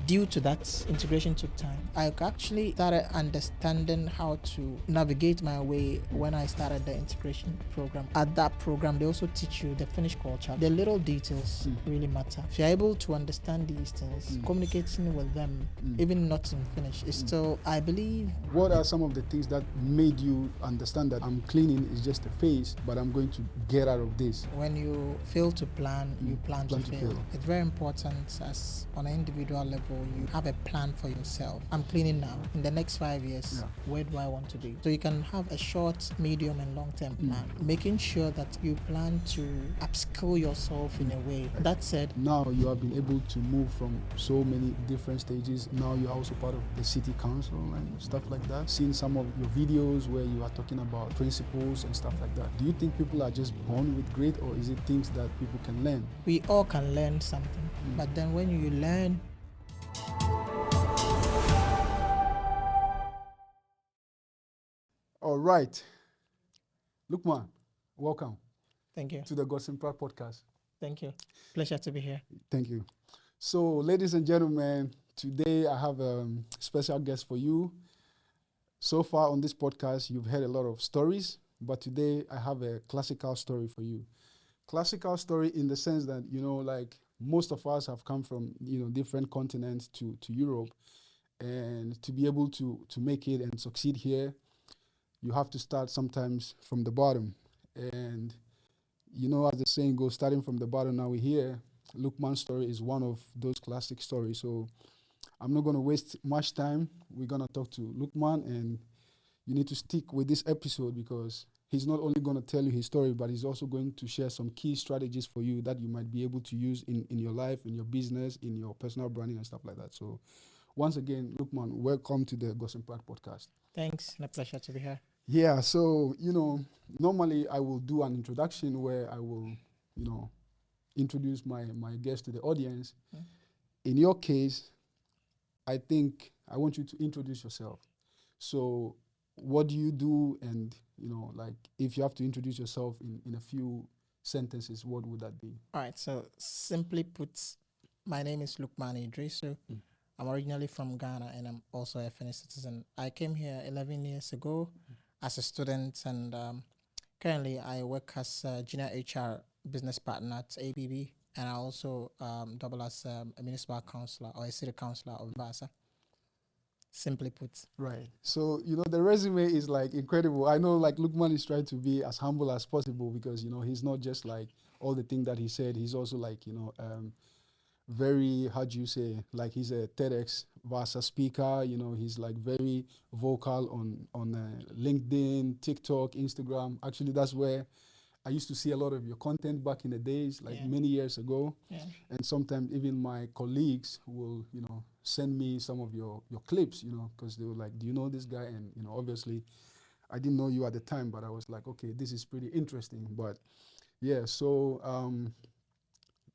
due to that, integration took time. I actually started understanding how to navigate my way when I started the integration program. At that program, they also teach you the Finnish culture. The little details really matter. If you're able to understand these things, communicating with them, even not in Finnish, is still, I believe. What are some of the things that made you understand that I'm cleaning is just a phase, but I'm going to get out of this? When you fail to plan, you plan to fail. It's very important, as on an individual level, you have a plan for yourself. I'm cleaning now. In the next 5 years, where do I want to be? So you can have a short, medium, and long-term plan, making sure that you plan to upskill yourself in a way. That said, now you have been able to move from so many different stages. Now you're also part of the city council and stuff like that. Seeing some of your videos where you are talking about principles and stuff like that. Do you think people are just born with grit, or is it things that people can learn? We all can learn something, but then when you learn, all right, Lukman, welcome. Thank you. To the Godson Pratt podcast. Thank you. Pleasure to be here. Thank you. So, ladies and gentlemen, today I have a special guest for you. So far on this podcast, you've heard a lot of stories, but today I have a classical story for you. Classical story in the sense that, like most of us have come from, different continents to Europe, and to be able to make it and succeed here, you have to start sometimes from the bottom. And, as the saying goes, starting from the bottom, now we're here. Lukman's story is one of those classic stories. So I'm not going to waste much time. We're going to talk to Lukman, and you need to stick with this episode because he's not only going to tell you his story, but he's also going to share some key strategies for you that you might be able to use in your life, in your business, in your personal branding and stuff like that. So once again, Lukman, welcome to the Godson Pratt podcast. Thanks. A pleasure to be here. Yeah, so, normally I will do an introduction where I will, introduce my guest to the audience. In your case, I think I want you to introduce yourself. So what do you do? And, like if you have to introduce yourself in a few sentences, what would that be? All right. So simply put, my name is Lukumanu Iddrisu. I'm originally from Ghana, and I'm also a Finnish citizen. I came here 11 years ago as a student, and currently I work as a junior HR business partner at ABB, and I also double as a municipal councillor or a city councillor of Vasa. Simply put. Right. So, the resume is like incredible. I know like Lukman is trying to be as humble as possible because, he's not just like all the things that he said. He's also like, very, how do you say, like he's a TEDx Vasa speaker. He's like very vocal on LinkedIn, TikTok, Instagram. Actually, that's where I used to see a lot of your content back in the days, like many years ago. Yeah. And sometimes even my colleagues will, send me some of your clips, because they were like, do you know this guy? And, obviously I didn't know you at the time, but I was like, okay, this is pretty interesting. But yeah, so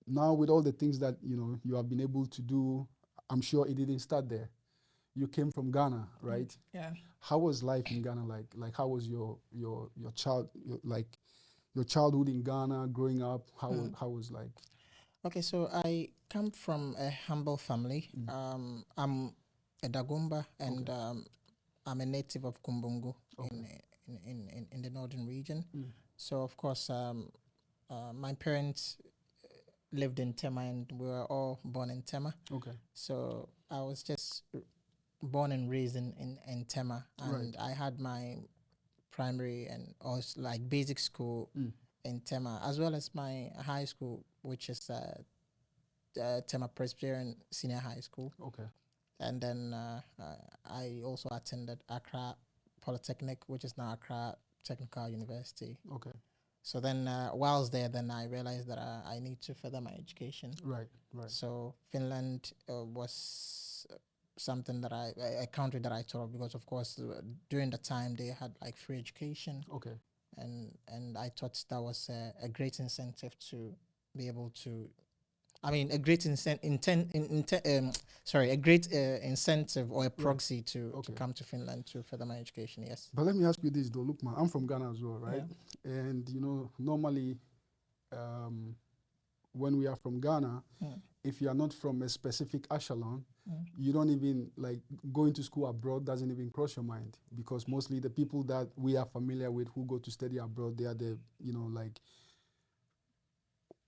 now with all the things that, you have been able to do, I'm sure it didn't start there. You came from Ghana, right? Yeah. How was life in Ghana like? Like, how was your childhood in Ghana, growing up? How was like? Okay, so I come from a humble family. I'm a Dagomba, and I'm a native of Kumbungu in the northern region. So of course, my parents lived in Tema, and we were all born in Tema. Okay. So I was just born and raised in Tema, and I had my primary and also like basic school in Tema, as well as my high school, which is Tema Presbyterian Senior High School. Okay. And then I also attended Accra Polytechnic, which is now Accra Technical University. Okay. So then whilst there, then I realized that I need to further my education. Right. So Finland was something that a country that I thought of, because of course during the time they had like free education. Okay. And I thought that was a great incentive to be able to, a great incentive or a proxy to come to Finland to further my education. Yes. But let me ask you this though, look, man, I'm from Ghana as well, right? Yeah. And normally, when we are from Ghana, if you are not from a specific echelon, you don't even like going to school abroad doesn't even cross your mind, because mostly the people that we are familiar with who go to study abroad, they are the, like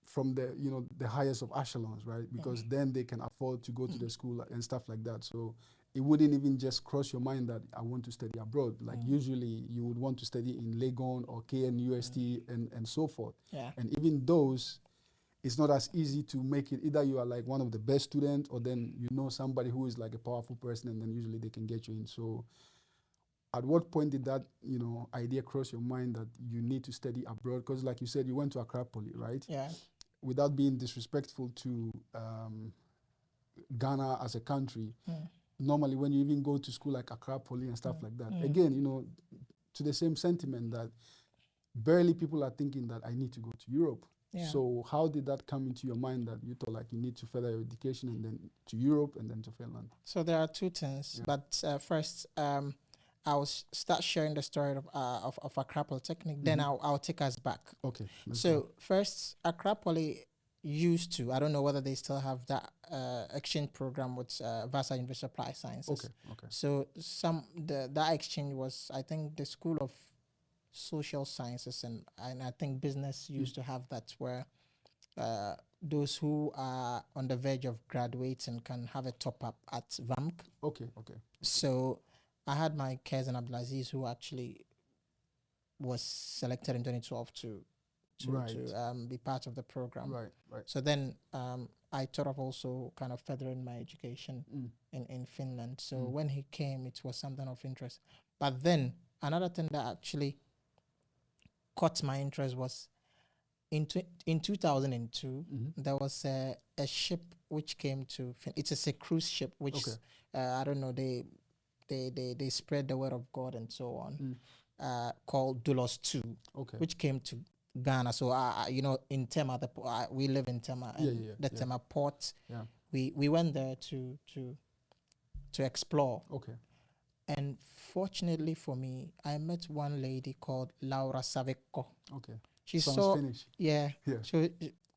from the, the highest of echelons, right? Because then they can afford to go to the school and stuff like that. So it wouldn't even just cross your mind that I want to study abroad. Like usually you would want to study in Legon or KNUST and so forth. Yeah. And even those, it's not as easy to make it. Either you are like one of the best students, or then you know somebody who is like a powerful person, and then usually they can get you in. So at what point did that, idea cross your mind that you need to study abroad? Because like you said, you went to Accra Poly, right? Yeah. Without being disrespectful to Ghana as a country, normally when you even go to school like Accra Poly and stuff like that, again, to the same sentiment that barely people are thinking that I need to go to Europe. Yeah. So how did that come into your mind that you thought like you need to further your education and then to Europe and then to Finland? So there are two things, but first, I will start sharing the story of Accra Polytechnic. Then I'll take us back. Okay. So first, Accra Poly used to, I don't know whether they still have that exchange program with Vasa University of Applied Sciences. Okay. So that exchange was, I think, the School of Social Sciences and I think business used to have that, where those who are on the verge of graduating can have a top up at VAMC. Okay. So I had my cousin Abdulaziz, who actually was selected in 2012 to be part of the program. Right. So then I thought of also kind of furthering my education in Finland. So when he came, it was something of interest. But then another thing that actually caught my interest was in 2002, there was a ship which came to it's a cruise ship which I don't know, they spread the word of God and so on, called Dulos 2, which came to Ghana. So in Tema, we live in Tema, and the Tema port, we went there to explore. And fortunately for me, I met one lady called Laura Savecco. She saw Finnish. Yeah. So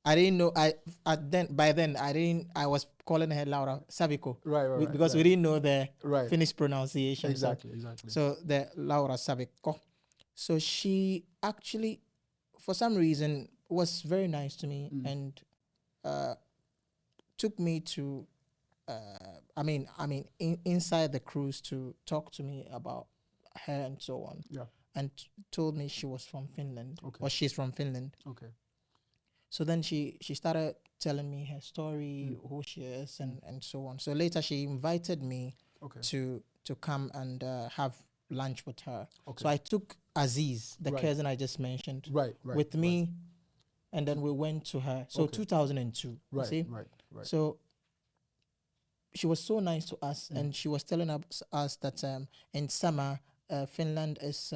I didn't know. By then I was calling her Laura Savicco. Right. Because we didn't know the Finnish pronunciation. Exactly. So the Laura Savicco. So she actually, for some reason, was very nice to me and took me to inside the cruise to talk to me about her and so on. And told me she was from Finland, or she's from Finland. So then she started telling me her story, who she is, and so on. So later she invited me to come and have lunch with her. So I took Aziz, the cousin I just mentioned, with me, and then we went to her. So 2002, see? So she was so nice to us, and she was telling us that in summer, Finland is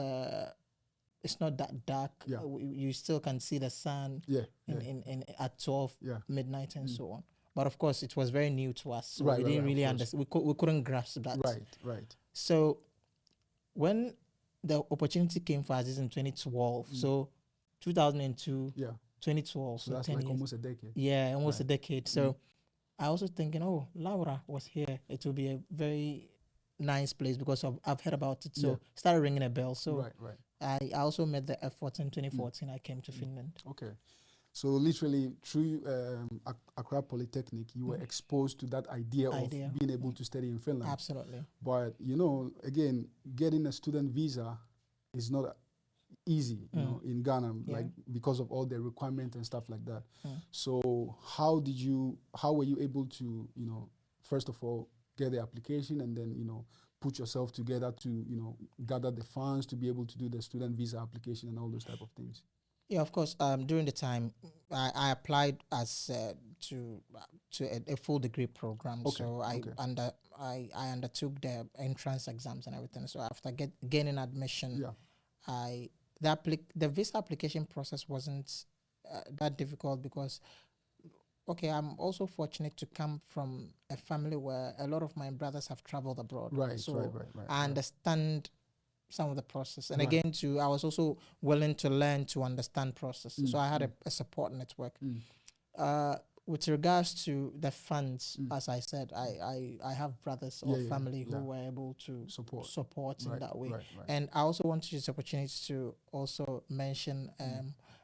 it's not that dark. You still can see the sun in at 12 midnight and so on. But of course, it was very new to us, so we didn't really understand. We couldn't grasp that. Right. So when the opportunity came for us in 2012, so 2002, 2012, So that's 10 like years. almost a decade. Yeah, almost a decade. So I was also thinking, oh, Laura was here. It will be a very nice place because I've heard about it. So started ringing a bell. So I also made the effort in 2014. I came to Finland. So literally through Accra Polytechnic, you were exposed to that idea of being able to study in Finland. Absolutely. But again, getting a student visa is not easy, in Ghana, like because of all the requirements and stuff like that. So how were you able to, first of all, get the application and then, put yourself together to, gather the funds to be able to do the student visa application and all those type of things? Yeah, of course. During the time, I applied as to a full degree program. So I undertook the entrance exams and everything. So after gaining admission, the visa application process wasn't that difficult because, I'm also fortunate to come from a family where a lot of my brothers have traveled abroad. I understand some of the process. And again, too, I was also willing to learn to understand process. So I had a support network. with regards to the funds, as I said, I have brothers or family who were able to support in that way. Right. And I also want to use the opportunity to also mention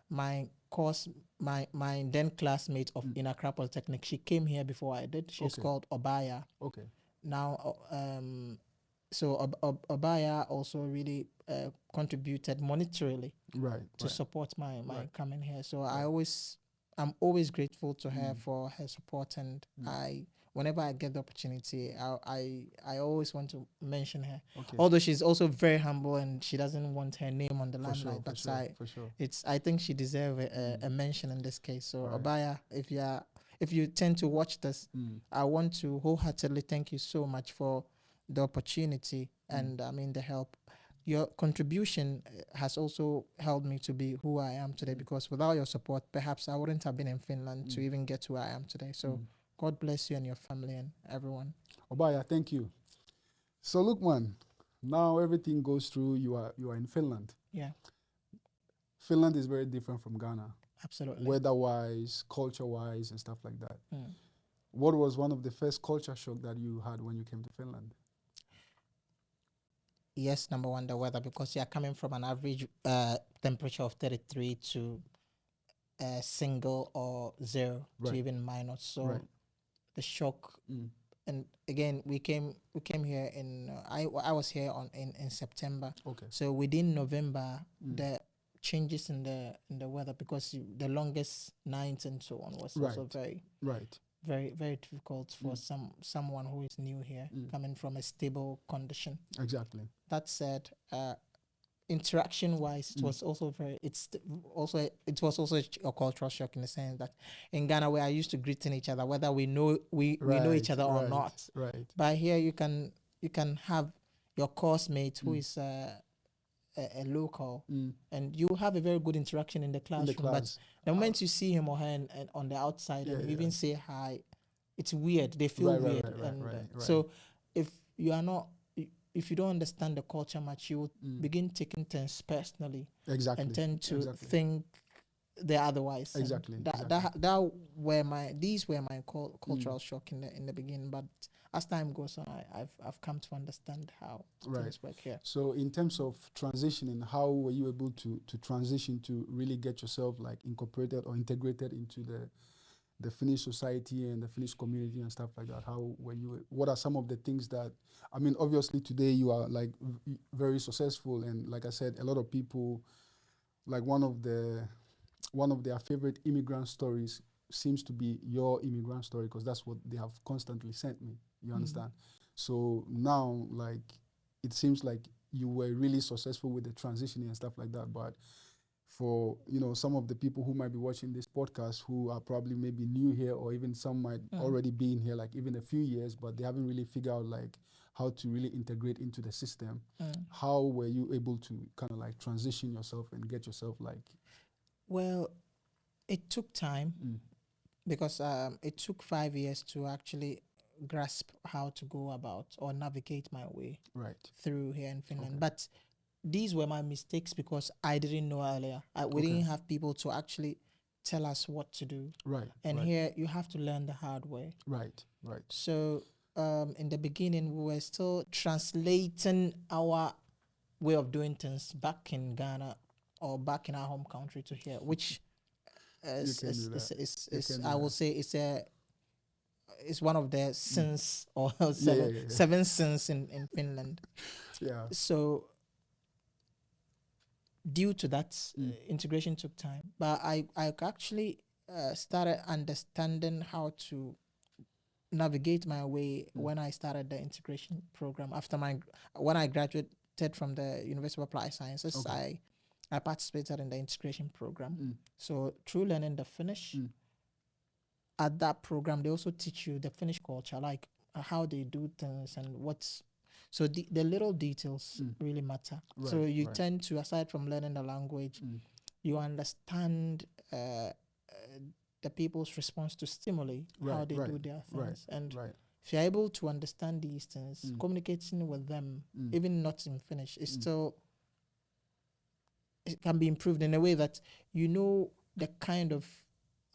my course, my then classmate in Accra Polytechnic. She came here before I did. She's called Obaya. Okay. Now, so Obaya also really contributed monetarily to support my coming here. So I'm always grateful to her for her support, and whenever I get the opportunity, I always want to mention her. Although she's also very humble and she doesn't want her name on the limelight, but I think she deserves a mention in this case. So Obaya, if you tend to watch this, I want to wholeheartedly thank you so much for the opportunity and the help. Your contribution has also helped me to be who I am today, because without your support, perhaps I wouldn't have been in Finland to even get to where I am today. So God bless you and your family and everyone. Obaya, thank you. So Lukman, now everything goes through, you are in Finland. Yeah. Finland is very different from Ghana. Absolutely. Weather-wise, culture-wise, and stuff like that. What was one of the first culture shock that you had when you came to Finland? Yes, number one, the weather, because you are coming from an average temperature of 33 to single or zero to even minus. So the shock, and again, we came here in I was here in September. Okay. So within November, the changes in the weather, because the longest nights and so on was also very very difficult for someone who is new here, coming from a stable condition. Exactly. That said, interaction wise, it was also it was also a cultural shock, in the sense that in Ghana we are used to greeting each other whether we know each other or not. Right. But here you can have your course mate who is a local, and you have a very good interaction in the classroom. But the moment you see him or her and on the outside, and you even say hi, it's weird. They feel weird. So if you are not, if you don't understand the culture much, you will begin taking things personally. Exactly. And tend to think they're otherwise. Exactly. These were my cultural shock in the beginning, but as time goes on, I've come to understand how things work here. So in terms of transitioning, how were you able to transition to really get yourself like incorporated or integrated into the Finnish society and the Finnish community and stuff like that? How were you? What are some of the things that, I mean, obviously today you are like very successful, and like I said, a lot of people, like one of their favorite immigrant stories seems to be your immigrant story, because that's what they have constantly sent me. You understand? So now, like, it seems like you were really successful with the transitioning and stuff like that. But for, some of the people who might be watching this podcast who are probably maybe new here, or even some might already be in here like even a few years, but they haven't really figured out like how to really integrate into the system. How were you able to kind of like transition yourself and get yourself like? Well, it took time, because it took 5 years to actually grasp how to go about or navigate my way through here in Finland. But these were my mistakes, because I didn't know earlier. We didn't have people to actually tell us what to do. And here you have to learn the hard way. So in the beginning, we were still translating our way of doing things back in Ghana or back in our home country to here, which I will say it's one of the sins, or seven sins in Finland. So due to that, integration took time, but I actually started understanding how to navigate my way when I started the integration program. When I graduated from the University of Applied Sciences, I participated in the integration program. So through learning the Finnish, at that program, they also teach you the Finnish culture, like how they do things and what's. So the little details really matter. So you tend to, aside from learning the language, you understand the people's response to stimuli, how they do their things. And if you're able to understand these things, communicating with them, even not in Finnish, is still, it can be improved in a way that the kind of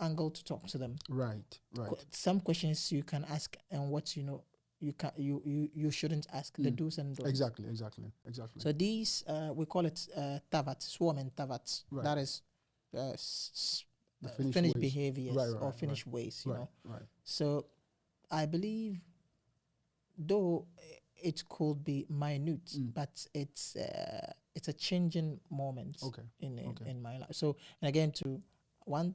angle to talk to them. Right. Some questions you can ask, and what you shouldn't ask. The do's and don'ts. Exactly. So these we call it tavat, swarm and tavat. Right. That is The finished ways. behaviors or finished ways. You know. Right. So I believe, though it could be minute, but it's a changing moment in my life. So, and again, to one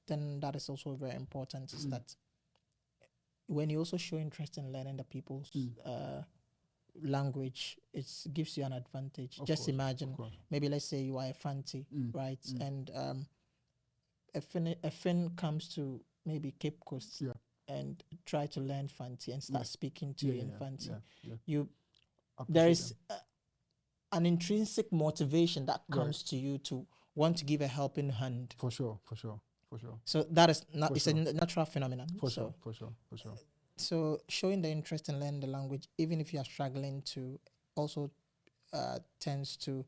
thing that is also very important is that when you also show interest in learning the people's language, it gives you an advantage. Just imagine, maybe let's say you are a Fanti, right? And a Finn comes to maybe Cape Coast and try to learn Fanti and start speaking to you in Fanti. There is an intrinsic motivation that comes to you to want to give a helping hand. For sure. So that is not, it's a natural phenomenon. For sure. So showing the interest in learning the language, even if you are struggling to, also tends to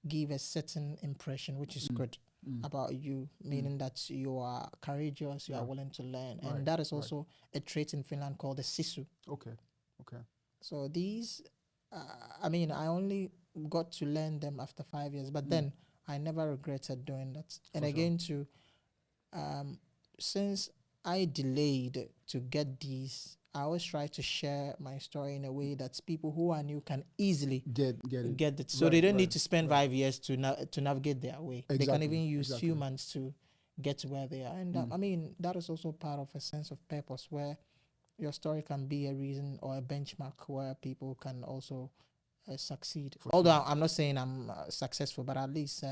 give a certain impression, which is good about you, meaning that you are courageous, you are willing to learn. And that is also a trait in Finland called the sisu. Okay. So these, I only got to learn them after 5 years, but then I never regretted doing that. And again, since I delayed to get these, I always try to share my story in a way that people who are new can easily get it. So they don't need to spend 5 years to navigate their way. They can even use few months to get to where they are. And that is also part of a sense of purpose, where your story can be a reason or a benchmark where people can also succeed. Although I'm not saying I'm successful, but at least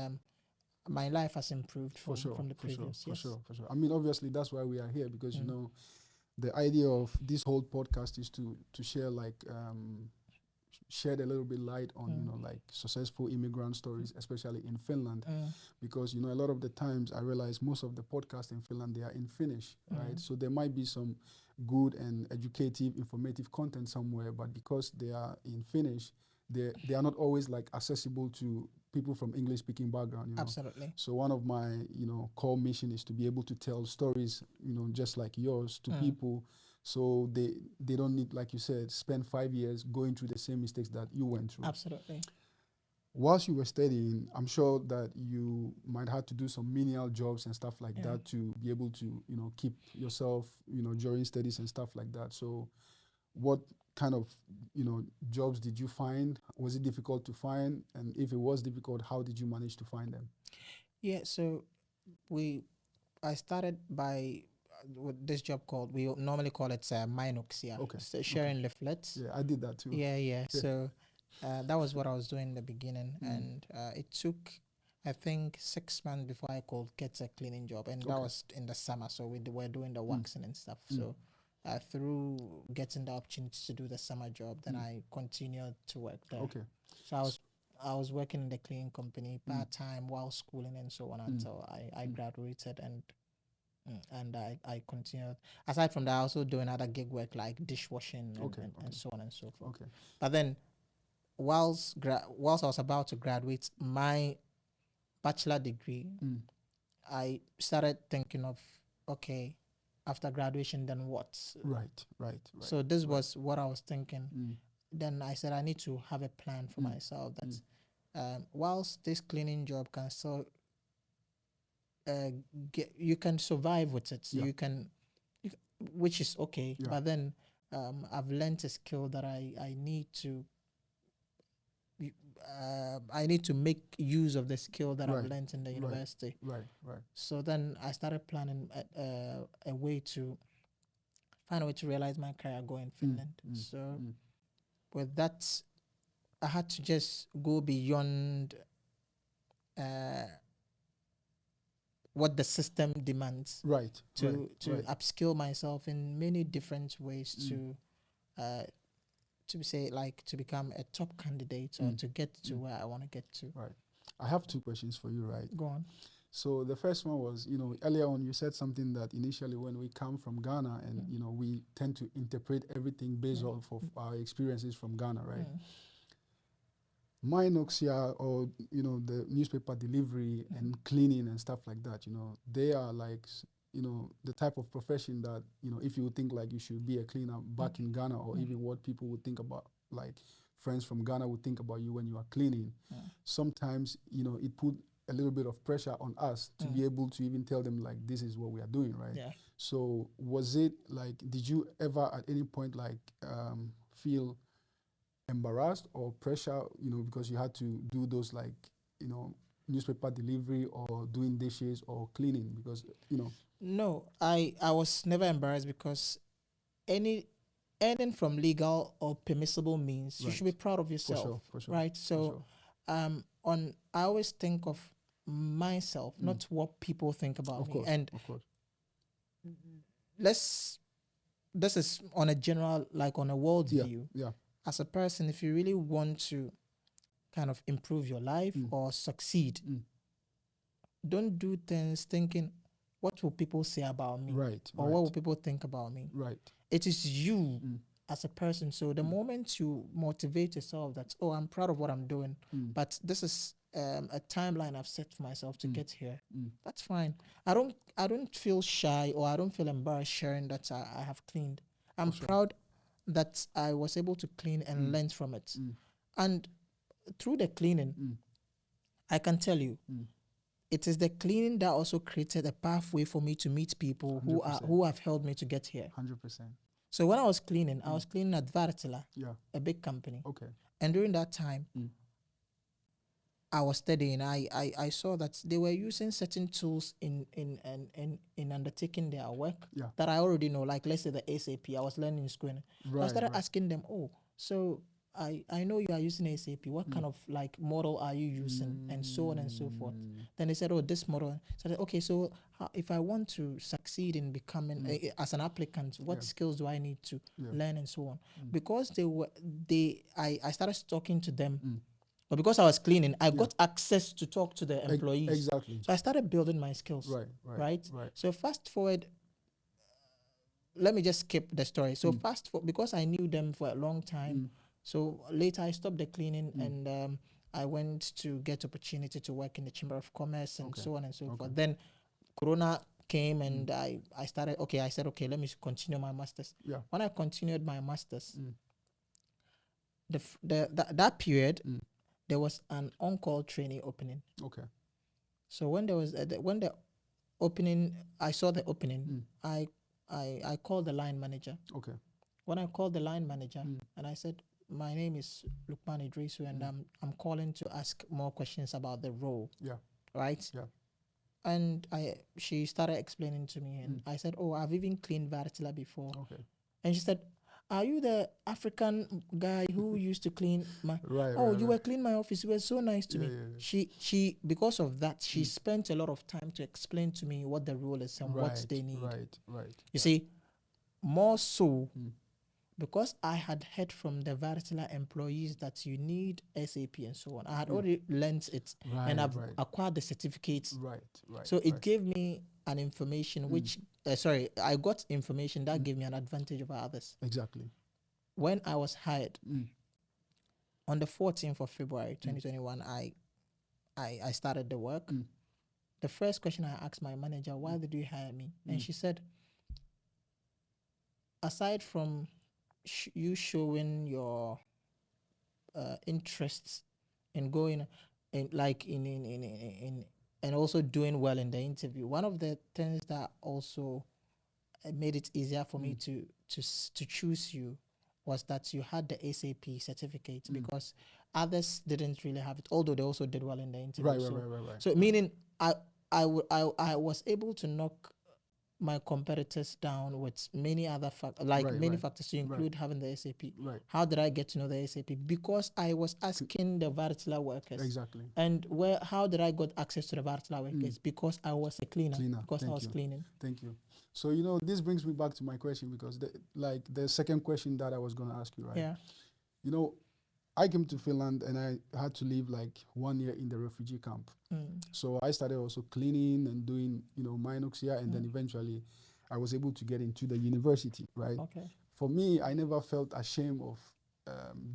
my life has improved from the previous. For sure. Obviously that's why we are here, because the idea of this whole podcast is to share shed a little bit light on successful immigrant stories, especially in Finland, because a lot of the times I realize most of the podcasts in Finland, they are in Finnish, right? So there might be some good and educative, informative content somewhere, but because they are in Finnish, they are not always accessible to people from English-speaking background. Absolutely. So one of my core mission is to be able to tell stories, just like yours, to people, so they don't need, like you said, spend 5 years going through the same mistakes that you went through. Absolutely. Whilst you were studying, I'm sure that you might have to do some menial jobs and stuff like that to be able to keep yourself during studies and stuff like that. So what kind of jobs did you find? Was it difficult to find? And if it was difficult, how did you manage to find them? Yeah, so I started by with this job called, we normally call it Minux, so sharing leaflets. Yeah, I did that too. Yeah. So that was what I was doing in the beginning, and it took, I think, 6 months before I could get a cleaning job, and that was in the summer. So we were doing the waxing and stuff. So through getting the opportunity to do the summer job, then I continued to work there. Okay. So I was working in the cleaning company part-time while schooling and so on until I graduated, and I continued. Aside from that, I also doing other gig work like dishwashing and so on and so forth. Okay. But then whilst I was about to graduate my bachelor degree, I started thinking of, okay, after graduation, then what? Right. So this was what I was thinking. Then I said I need to have a plan for myself that whilst this cleaning job can still you can survive with it, you can, which is okay. But then I've learned a skill that I need to make use of the skill that I've learned in the university. Right. So then I started planning a way to find a way to realize my career going in Finland. So with that, I had to just go beyond what the system demands. To upskill myself in many different ways to become a top candidate or to get to where I want to get to. Right. I have 2 questions for you, right? Go on. So the first one was, earlier on you said something that initially when we come from Ghana and, we tend to interpret everything based off of our experiences from Ghana, right? Minoxia or, the newspaper delivery and cleaning and stuff like that, they are the type of profession that, if you would think like you should be a cleaner back in Ghana, or even what people would think about, like friends from Ghana would think about you when you are cleaning, sometimes, it put a little bit of pressure on us to be able to even tell them like, this is what we are doing, right? Yeah. So was it like, did you ever at any point like feel embarrassed or pressure, because you had to do those like, newspaper delivery or doing dishes or cleaning, because, No, I was never embarrassed because any anything from legal or permissible means, you should be Right. proud of yourself, For sure, right? for So, sure. on I always think of myself, not what people think about Of me. course, And of course. let's this is on a general, like on a world Yeah, view. yeah. As a person, if you really want to kind of improve your life or succeed, don't do things thinking, what will people say about me? Right, Or what will people think about me? right. It is you as a person. So the moment you motivate yourself that, oh, I'm proud of what I'm doing, but this is a timeline I've set for myself to get here, that's fine. I don't feel shy or I don't feel embarrassed sharing that I have cleaned. I'm proud that I was able to clean and learn from it. And through the cleaning, I can tell you, it is the cleaning that also created a pathway for me to meet people 100%. who have helped me to get here. 100%. So when I was cleaning, I was cleaning at Vartila, Yeah. a big company. Okay. And during that time, I was studying. I saw that they were using certain tools in undertaking their work that I already know. Like let's say the SAP, I was learning in school. So I started asking them, oh, so I know you are using SAP. What kind of like model are you using, and so on and so forth. Then they said, oh, this model. So I said, okay, so if I want to succeed in becoming as an applicant, what skills do I need to learn and so on? Because I started talking to them. But because I was cleaning, I got access to talk to the employees. Exactly. So I started building my skills. Right. So fast forward, let me just skip the story. So fast forward, because I knew them for a long time. So later I stopped the cleaning and I went to get opportunity to work in the Chamber of Commerce and so on and so forth. Then Corona came and I said, okay, let me continue my master's. Yeah. When I continued my master's, that period, there was an on-call training opening. Okay. So when there was when the opening, I saw the opening. I called the line manager. Okay. When I called the line manager and I said, my name is Lukumanu Iddrisu and I'm calling to ask more questions about the role. Yeah. Right. Yeah. And she started explaining to me and I said, oh, I've even cleaned Vartila before. Okay. And she said, are you the African guy who used to clean my? Right. Oh, right, you right. were cleaning my office. You were so nice to me. Yeah. She because of that, she spent a lot of time to explain to me what the role is and what they need. Right. You see, more so because I had heard from the Vartila employees that you need SAP and so on. I had already learned it and I've acquired the certificates. Right. So it gave me an information which, I got information that gave me an advantage over others. Exactly. When I was hired on the 14th of February 2021, I started the work. The first question I asked my manager, why did you hire me? And she said, aside from you showing your interests in going in and also doing well in the interview, one of the things that also made it easier for me to choose you was that you had the SAP certificate because others didn't really have it, although they also did well in the interview. Right. So meaning I was able to knock my competitors down with many other factors to include having the SAP. Right. How did I get to know the SAP? Because I was asking the Vartila workers. Exactly. And how did I got access to the Vartila workers? Because I was a cleaner. Because I was cleaning. Thank you. So this brings me back to my question, because the second question that I was going to ask you, right? Yeah. I came to Finland and I had to live like 1 year in the refugee camp. So I started also cleaning and doing, Minox here, and then eventually I was able to get into the university, right? Okay. For me, I never felt ashamed of,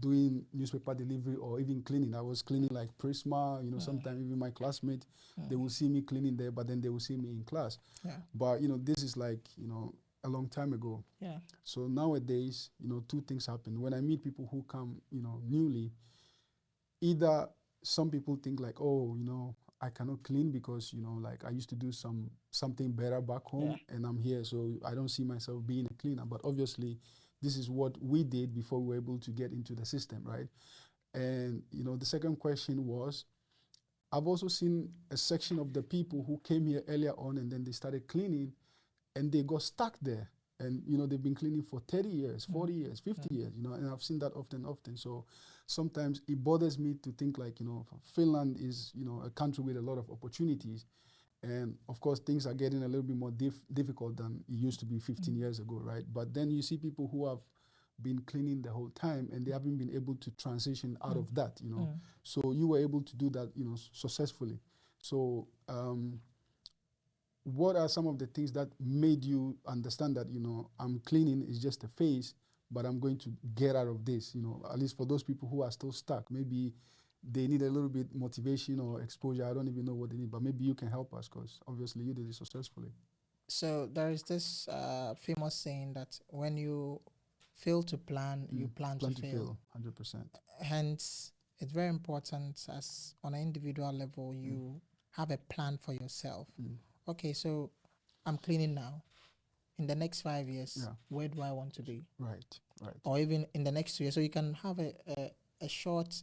doing newspaper delivery or even cleaning. I was cleaning like Prisma, sometimes even my classmates, they will see me cleaning there, but then they will see me in class. Yeah. But, this is like, a long time ago. Yeah. So nowadays, two things happen. When I meet people who come, newly, either some people think like, oh, I cannot clean because, like I used to do something better back home and I'm here, so I don't see myself being a cleaner. But obviously, this is what we did before we were able to get into the system, right? And, the second question was, I've also seen a section of the people who came here earlier on and then they started cleaning and they got stuck there. And, they've been cleaning for 30 years, 40 years, 50 years, and I've seen that often. So sometimes it bothers me to think like, Finland is, a country with a lot of opportunities. And of course, things are getting a little bit more difficult than it used to be 15 years ago, right? But then you see people who have been cleaning the whole time and they haven't been able to transition out of that, So you were able to do that, successfully. So what are some of the things that made you understand that, I'm cleaning is just a phase, but I'm going to get out of this, at least for those people who are still stuck? Maybe they need a little bit motivation or exposure. I don't even know what they need, but maybe you can help us because obviously you did it successfully. So there is this famous saying that when you fail to plan, you plan to fail. 100%. Hence, it's very important as on an individual level, you have a plan for yourself. Okay, so I'm cleaning now. In the next 5 years, where do I want to be? Right. Or even in the next 2 years. So you can have a short,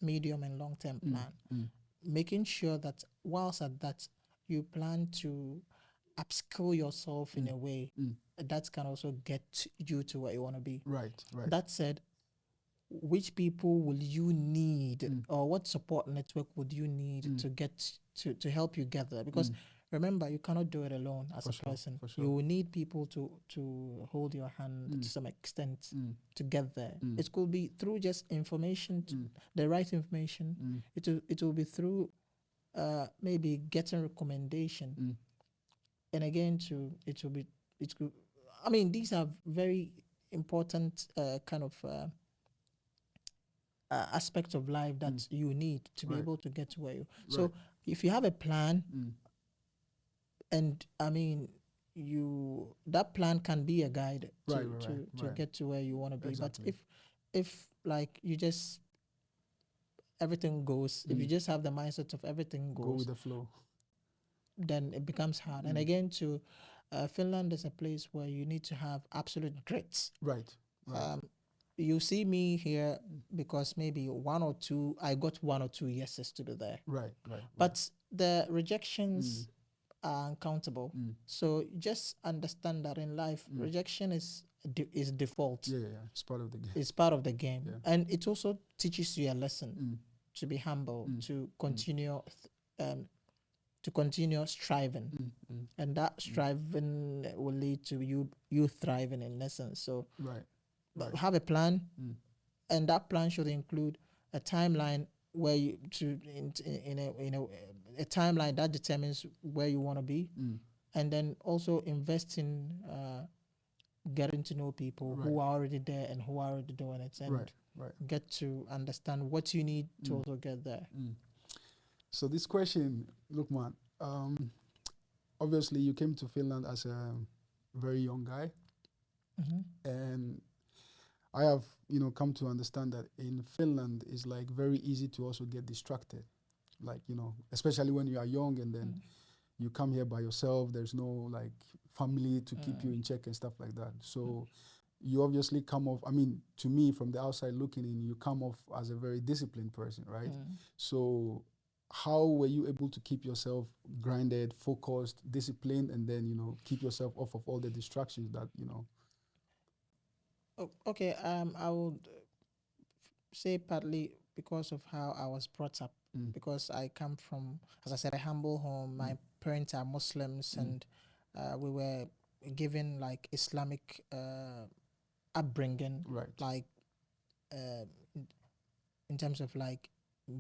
medium, and long-term plan. Making sure that whilst at that, you plan to upskill yourself in a way that can also get you to where you want to be. Right. That said, which people will you need or what support network would you need to get to help you get there? Because remember, you cannot do it alone as a person. For sure. You will need people to hold your hand to some extent to get there. It could be through just information, the right information. It will be through maybe getting recommendation. And again, these are very important kind of aspects of life that you need to be able to get to where you. So if you have a plan, and that plan can be a guide to get to where you want to be. Exactly. But if like you just everything goes, if you just have the mindset of everything goes, go with the flow, then it becomes hard. And again, Finland is a place where you need to have absolute grit. Right. You see me here because maybe I got 1 or 2 yeses to be there. Right. But the rejections are uncountable. So just understand that in life, rejection is default. Yeah. It's part of the game. It's part of the game. Yeah. And it also teaches you a lesson to be humble, to continue striving. And that striving will lead to you thriving in essence. So have a plan, and that plan should include a timeline where you a timeline that determines where you want to be, and then also invest in getting to know people who are already there and who are already doing it, and get to understand what you need to also get there. So this question, look, man, obviously you came to Finland as a very young guy, and I have, come to understand that in Finland it's like very easy to also get distracted, like, especially when you are young and then you come here by yourself. There's no like family to keep you in check and stuff like that. So you obviously come off, to me from the outside looking in, you come off as a very disciplined person, right? So how were you able to keep yourself grounded, focused, disciplined, and then, keep yourself off of all the distractions that, Okay, I would say partly because of how I was brought up, because I come from, as I said, a humble home. My parents are Muslims, and we were given like Islamic upbringing, like in terms of like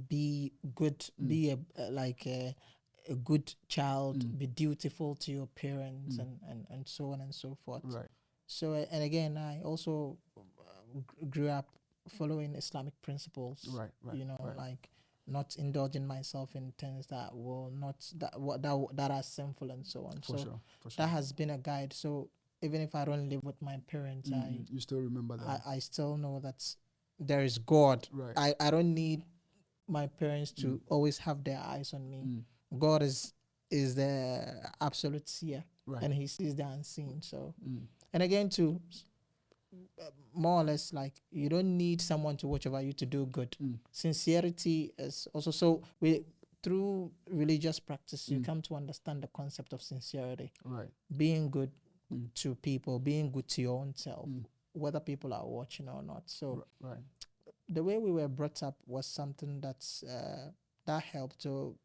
be good, be a good child, be dutiful to your parents, and so on and so forth. Right. So and again, I also grew up following Islamic principles. Right. Right. Like not indulging myself in things that will not that are sinful and so on. For So sure. For sure. that has been a guide. So even if I don't live with my parents, You still remember that. I still know that there is God. Right. I don't need my parents to always have their eyes on me. God is the absolute seer, Right. and He sees the unseen. So, and again, too, more or less, like you don't need someone to watch over you to do good. Sincerity is also so. We through religious practice, you come to understand the concept of sincerity. Right. Being good to people, being good to your own self, whether people are watching or not. So, Right. the way we were brought up was something that helped. So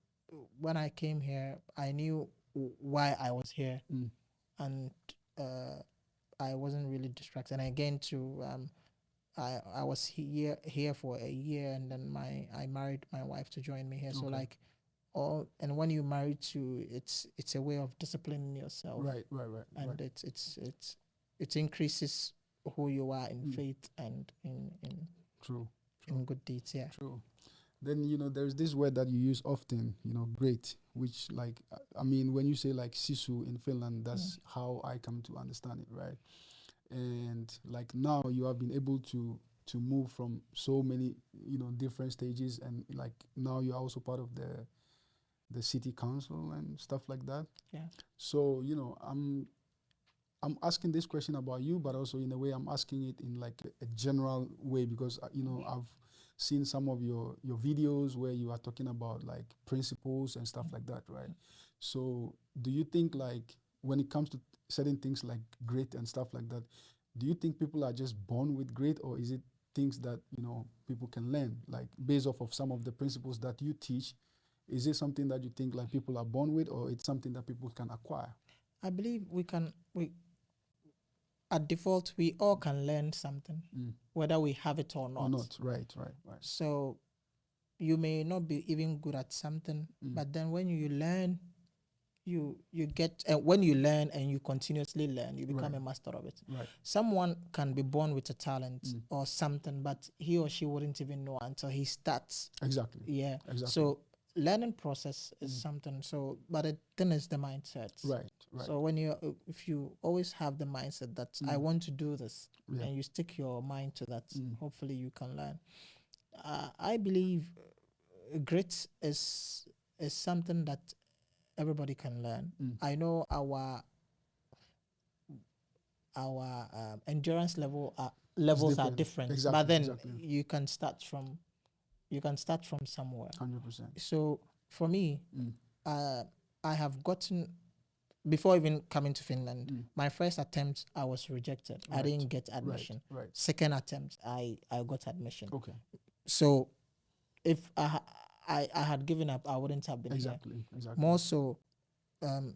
when I came here, I knew why I was here, and I wasn't really distracted. And again, I was here for a year, and then I married my wife to join me here. So like and when you marry to, it's a way of disciplining yourself. Right. And it increases who you are in faith and in True. in good deeds. Yeah. True. Then there's this word that you use often, great, which like I mean when you say like sisu in Finland, that's how I come to understand it, right? And like now you have been able to move from so many different stages, and like now you're also part of the city council and stuff like that. Yeah. So I'm asking this question about you, but also in a way I'm asking it in like a general way, because I've seen some of your videos where you are talking about like principles and stuff like that, right? So do you think like when it comes to certain things like grit and stuff like that, do you think people are just born with grit, or is it things that people can learn, like based off of some of the principles that you teach? Is it something that you think like people are born with, or it's something that people can acquire? I believe we at default we all can learn something, whether we have it or not. Right. So you may not be even good at something, but then when you learn, you get when you learn and you continuously learn, you become a master of it. Right. Someone can be born with a talent or something, but he or she wouldn't even know until he starts. Exactly. Yeah. Exactly. So learning process is something. So, but the thing is the mindset. Right. So if you always have the mindset that I want to do this, and you stick your mind to that, hopefully you can learn. I believe grit is something that everybody can learn. I know our endurance levels are different, Exactly, but then exactly. you can start from somewhere. 100%. So for me, I have gotten, before even coming to Finland, my first attempt I was rejected. I didn't get admission. Right. Second attempt I got admission. Okay. So if I had given up, I wouldn't have been here. Exactly. More so,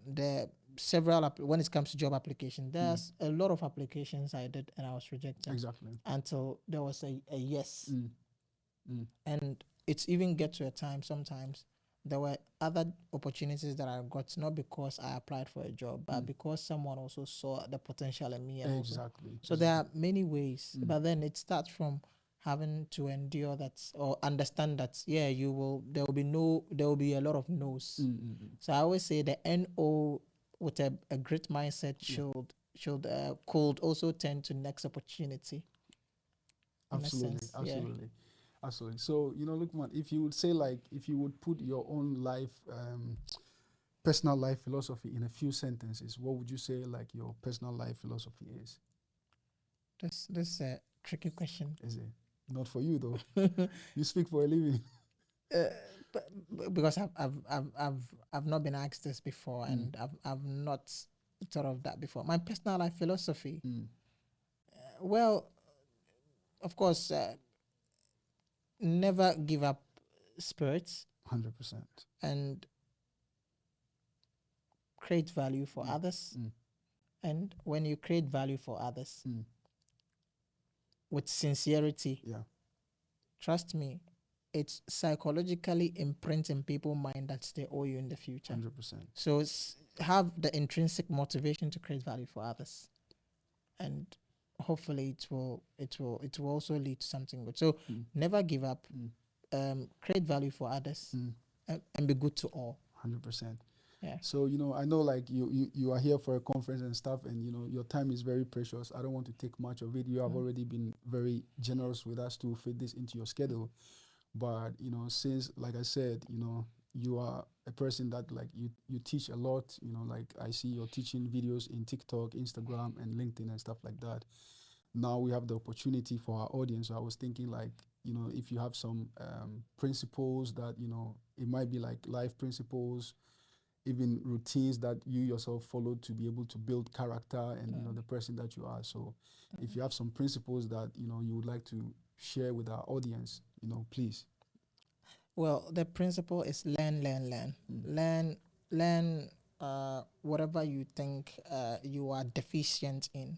there several when it comes to job application, there's a lot of applications I did and I was rejected. Exactly. Until there was a yes. And it's even get to a time sometimes there were other opportunities that I got, not because I applied for a job, but because someone also saw the potential in me. And Exactly. So there are many ways, but then it starts from having to endure that or understand that there will be a lot of no's. So I always say the NO with a great mindset could also tend to next opportunity. Absolutely. Absolutely. So, look, man, if you would say like, if you would put your own life, personal life philosophy in a few sentences, what would you say like your personal life philosophy is? This is a tricky question. Is it? Not for you though. You speak for a living. Because I've not been asked this before, and I've not thought of that before. My personal life philosophy. Well, of course, never give up spirits. 100%. And create value for others. And when you create value for others with sincerity, trust me, it's psychologically imprinting people's mind that they owe you in the future. 100%. So have the intrinsic motivation to create value for others. And hopefully it will also lead to something good. So Mm. never give up. Mm. Create value for others, Mm. and be good to all. 100%. Yeah. So, I know like you are here for a conference and stuff, and your time is very precious. I don't want to take much of it. You have already been very generous with us to fit this into your schedule. But, since, like I said, you are a person that like you teach a lot, like I see your teaching videos in TikTok, Instagram, and LinkedIn and stuff like that. Now we have the opportunity for our audience. So I was thinking like, if you have some principles that, it might be like life principles, even routines that you yourself follow to be able to build character and the person that you are. So if you have some principles that you would like to share with our audience, please. Well, the principle is learn, learn, learn, learn. Whatever you think you are deficient in,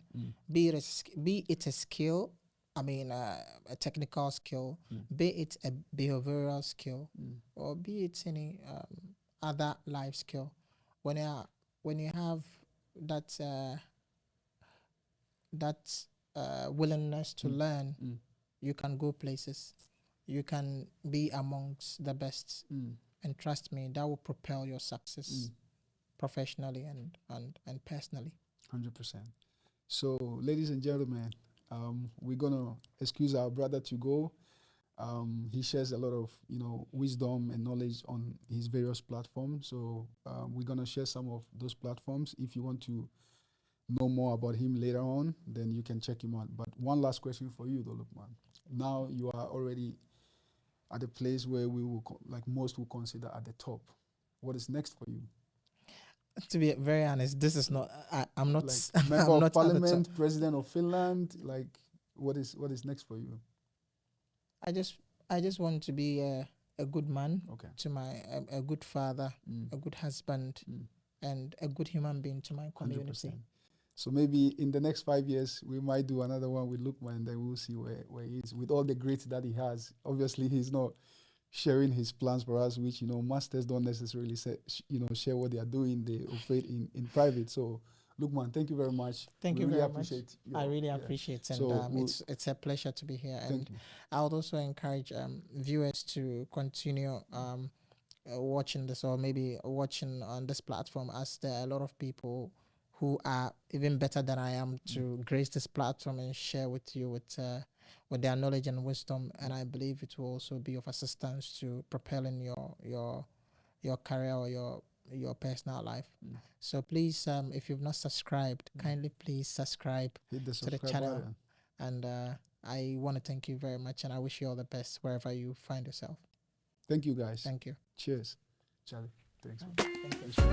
be it a skill. I mean, a technical skill, be it a behavioral skill, or be it any other life skill. When you have that willingness to learn, you can go places. You can be amongst the best, and trust me, that will propel your success professionally and personally. 100%. So, ladies and gentlemen, we're gonna excuse our brother to go. He shares a lot of wisdom and knowledge on his various platforms. So we're gonna share some of those platforms. If you want to know more about him later on, then you can check him out. But one last question for you, though, Lukman. Now you are already at a place where we will like most will consider at the top. What is next for you? To be very honest, this is not. I'm not. Like member I'm of not parliament, president of Finland. Like, what is next for you? I just want to be a good man, Okay. to my a good father, a good husband, and a good human being to my community. 100%. So maybe in the next 5 years, we might do another one with Lukman, and then we'll see where he is with all the greats that he has. Obviously, he's not sharing his plans for us, which masters don't necessarily say, share what they are doing. They operate in private. So, Lukman, thank you very much. Thank we you really very much. appreciate I really appreciate, and So it's a pleasure to be here. And thank you. I would also encourage viewers to continue watching this, or maybe watching on this platform, as there are a lot of people who are even better than I am to grace this platform and share with you with their knowledge and wisdom. And I believe it will also be of assistance to propelling your career or your personal life. So please, if you've not subscribed, kindly please subscribe Hit the to the subscribe channel. button. And I want to thank you very much, and I wish you all the best wherever you find yourself. Thank you, guys. Thank you. Cheers. Charlie, thanks. Thank you. Thanks for